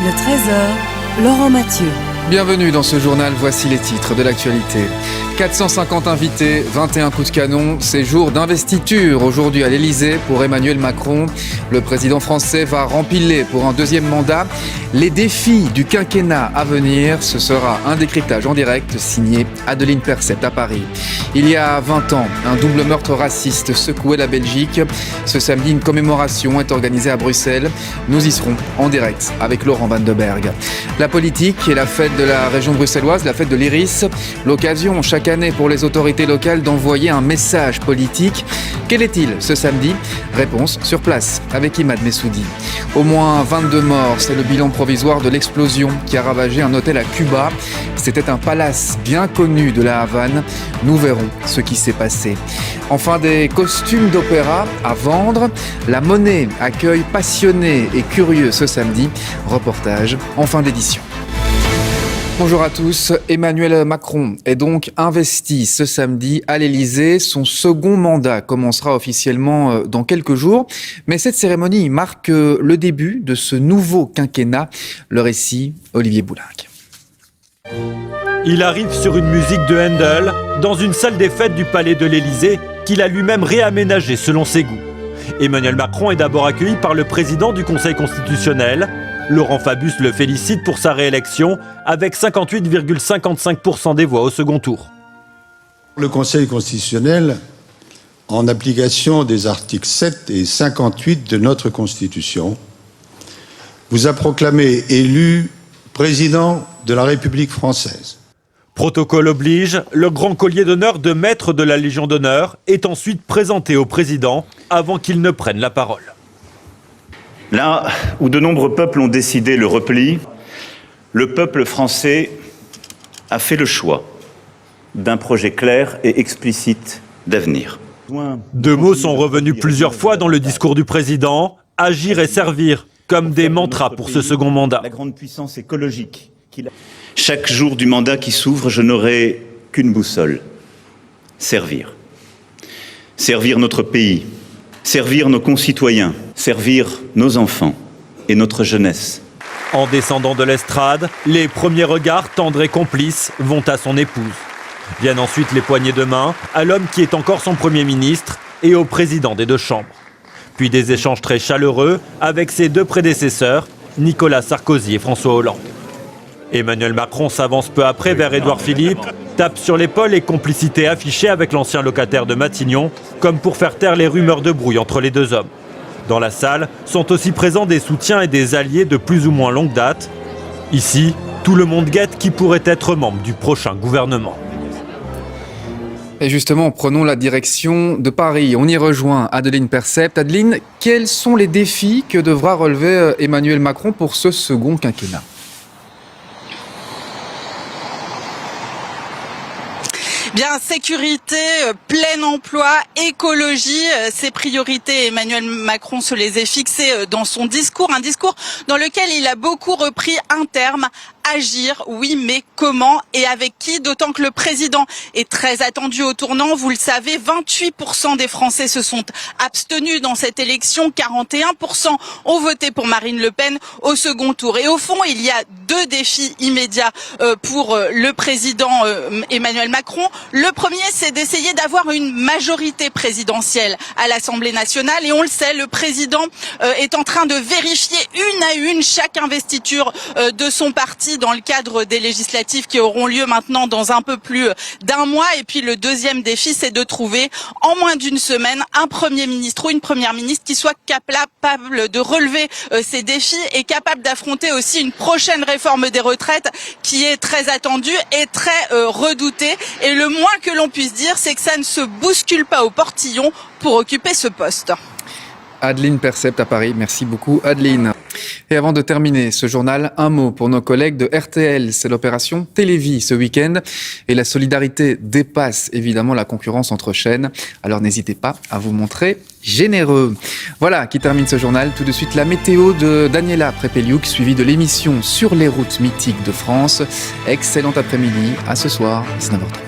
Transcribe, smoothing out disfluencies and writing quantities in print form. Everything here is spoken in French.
Le Trésor, Laurent Mathieu. Bienvenue dans ce journal, voici les titres de l'actualité. 450 invités, 21 coups de canon, c'est jour d'investiture aujourd'hui à l'Elysée pour Emmanuel Macron. Le président français va rempiler pour un deuxième mandat. Les défis du quinquennat à venir, ce sera un décryptage en direct signé Adeline Percept à Paris. Il y a 20 ans, un double meurtre raciste secouait la Belgique. Ce samedi, une commémoration est organisée à Bruxelles. Nous y serons en direct avec Laurent Van de Berg. La politique et la fête de la région bruxelloise, la fête de l'Iris, l'occasion chaque année pour les autorités locales d'envoyer un message politique. Quel est-il ce samedi ? Réponse sur place avec Imad Messoudi. Au moins 22 morts, c'est le bilan provisoire de l'explosion qui a ravagé un hôtel à Cuba. C'était un palace bien connu de la Havane. Nous verrons ce qui s'est passé. Enfin, des costumes d'opéra à vendre. La Monnaie accueille passionnés et curieux ce samedi. Reportage en fin d'édition. Bonjour à tous. Emmanuel Macron est donc investi ce samedi à l'Elysée. Son second mandat commencera officiellement dans quelques jours. Mais cette cérémonie marque le début de ce nouveau quinquennat. Le récit, Olivier Boulinck. Il arrive sur une musique de Handel dans une salle des fêtes du palais de l'Elysée qu'il a lui-même réaménagée selon ses goûts. Emmanuel Macron est d'abord accueilli par le président du Conseil constitutionnel. Laurent Fabius le félicite pour sa réélection avec 58,55% des voix au second tour. Le Conseil constitutionnel, en application des articles 7 et 58 de notre Constitution, vous a proclamé élu président de la République française. Protocole oblige, le grand collier d'honneur de maître de la Légion d'honneur est ensuite présenté au président avant qu'il ne prenne la parole. Là où de nombreux peuples ont décidé le repli, le peuple français a fait le choix d'un projet clair et explicite d'avenir. Deux mots sont revenus plusieurs fois dans le discours du président, agir et servir, comme des mantras pour ce second mandat. La grande puissance écologique. Chaque jour du mandat qui s'ouvre, je n'aurai qu'une boussole, servir. Servir notre pays, servir nos concitoyens, servir nos enfants et notre jeunesse. En descendant de l'estrade, les premiers regards tendres et complices vont à son épouse. Viennent ensuite les poignées de main à l'homme qui est encore son Premier ministre et au président des deux chambres. Puis des échanges très chaleureux avec ses deux prédécesseurs, Nicolas Sarkozy et François Hollande. Emmanuel Macron s'avance peu après vers Édouard Philippe, tape sur l'épaule et complicité affichée avec l'ancien locataire de Matignon, comme pour faire taire les rumeurs de brouille entre les deux hommes. Dans la salle sont aussi présents des soutiens et des alliés de plus ou moins longue date. Ici, tout le monde guette qui pourrait être membre du prochain gouvernement. Et justement, prenons la direction de Paris. On y rejoint Adeline Percept. Adeline, quels sont les défis que devra relever Emmanuel Macron pour ce second quinquennat ? Bien, sécurité, plein emploi, écologie, ces priorités, Emmanuel Macron se les est fixées dans son discours. Un discours dans lequel il a beaucoup repris un terme, agir, oui, mais comment et avec qui? D'autant que le président est très attendu au tournant. Vous le savez, 28% des Français se sont abstenus dans cette élection. 41% ont voté pour Marine Le Pen au second tour. Et au fond, il y a deux défis immédiats pour le président Emmanuel Macron. Le premier, c'est d'essayer d'avoir une majorité présidentielle à l'Assemblée nationale. Et on le sait, le président est en train de vérifier une à une chaque investiture de son parti dans le cadre des législatives qui auront lieu maintenant dans un peu plus d'un mois. Et puis le deuxième défi, c'est de trouver en moins d'une semaine un Premier ministre ou une Première ministre qui soit capable de relever ces défis et capable d'affronter aussi une prochaine réforme des retraites qui est très attendue et très redoutée. Et le moins que l'on puisse dire, c'est que ça ne se bouscule pas au portillon pour occuper ce poste. Adeline Percept à Paris. Merci beaucoup, Adeline. Et avant de terminer ce journal, un mot pour nos collègues de RTL. C'est l'opération Télévie ce week-end. Et la solidarité dépasse évidemment la concurrence entre chaînes. Alors n'hésitez pas à vous montrer généreux. Voilà qui termine ce journal. Tout de suite, la météo de Daniela Prepeliuk, suivie de l'émission Sur les routes mythiques de France. Excellent après-midi. À ce soir, 19h30.